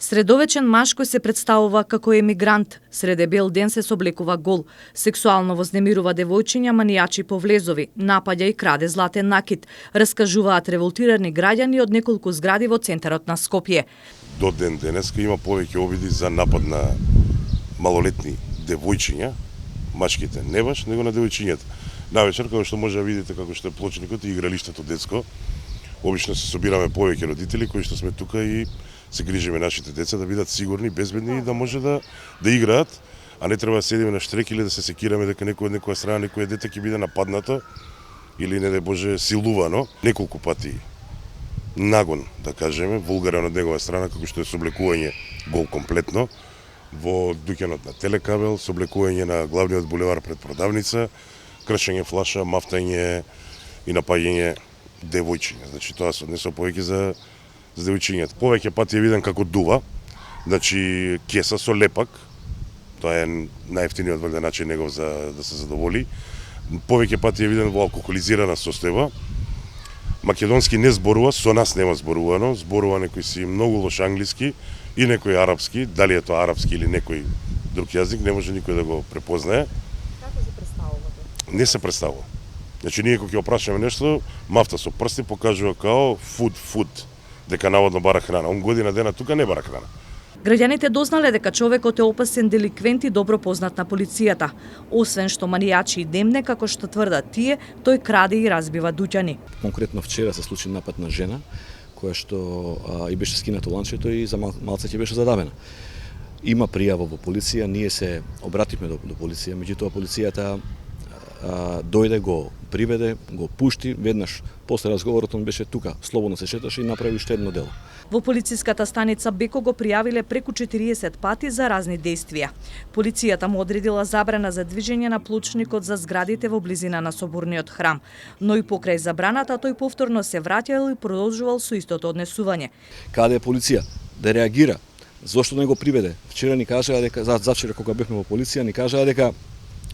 Средовечен маж кој се представува како емигрант, среде бел ден се соблекува гол, сексуално вознемирува девојчиња, манијачи по влезови, напаѓа и краде златен накит, раскажуваат револтирани граѓани од неколку згради во центарот на Скопје. До ден денеска има повеќе обиди за напад на малолетни девојчиња, мачките не баш, него на девојчињата. Навечер, како што може да видите како што е плочникот и игралиштето детско, обично се собираме повеќе родители кои што сме тука и се грижиме нашите деца да бидат сигурни, безбедни и да може да играат, а не треба да седиме на штрек или да се секираме дека некој од некоја страна, некој дете ќе биде нападнато или не дај Боже силувано. Неколку пати нагон, да кажеме, вулгарен од негова страна, како што е соблекување гол комплетно во дуќанот на Телекабел, соблекување на главниот булевар пред продавница, кршење флаша, мафтање и напаѓање девојчиња. Значи тоа се однесува повеќе за девојчињата. Повеќе пати е виден како дува, значи кеса со лепак, тоа е најевтиниот валјда начин негов за да се задоволи. Повеќе пати е виден во алкохолизирана состојба. Македонски не зборува, со нас нема зборувано, зборува некој си многу лош англиски и некој арапски, дали е тоа арапски или некој друг јазик, не може никој да го препознае. Како се представувате? Не се представува. Значи ние кога ќе опрашаме нешто, мафта со прсти покажува као фуд, дека наводно бара храна. Он година дена тука не бара храна. Граѓаните дознале дека човекот е опасен деликвент и добро познат на полицијата. Освен што манијачи и демне, како што тврдат тие, тој краде и разбива дуќани. Конкретно вчера се случи напад на жена, која што и беше скинато ланчето и за малце ќе беше задавена. Има пријава во полиција, ние се обративме до полиција, меѓутоа полицијата дојде, го приведе, го пушти, веднаш после разговорот он беше тука, слободно се шеташе и направи уште едно дело. Во полициската станица Беко го пријавиле преку 40 пати за разни действија. Полицијата му одредила забрана за движење на плочникот за зградите во близина на соборниот храм, но и покрај забраната тој повторно се враќал и продолжувал со истото однесување. Каде е полиција да реагира? Зошто не го приведе? Вчера ни кажаа дека завчера кога бевме во полиција ни кажаа дека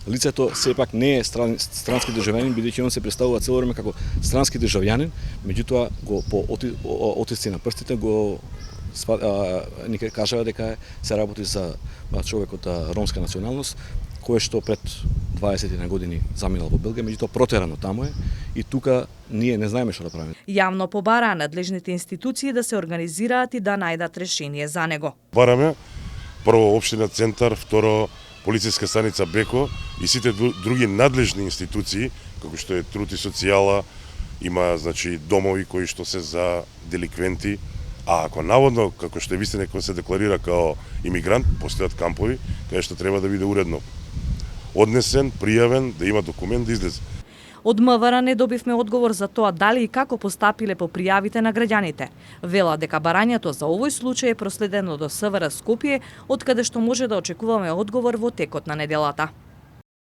лицето сепак не е странски државјанин, бидејќи он се представува цело време како странски државјанин, меѓутоа го по отисци на прстите ни кажаа дека се работи за човек од ромска националност, кој што пред 20 на години заминал во Белгија, меѓутоа протерано таму е и тука ние не знаеме што да правиме. Јавно побараа надлежните институции да се организираат и да најдат решение за него. Бараме прво општина Центар, второ полициска станица Беко и сите други надлежни институции, како што е Труд и социјала, има значи домови кои што се за деликвенти, а ако наводно како што вистина некој се декларира као имигрант, постојат кампови каде што треба да биде уредно однесен, пријавен, да има документ да излезе. Од МВР не добивме одговор за тоа дали и како постапиле по пријавите на граѓаните. Вела дека барањето за овој случај е проследено до СВР Скопје, од каде што може да очекуваме одговор во текот на неделата.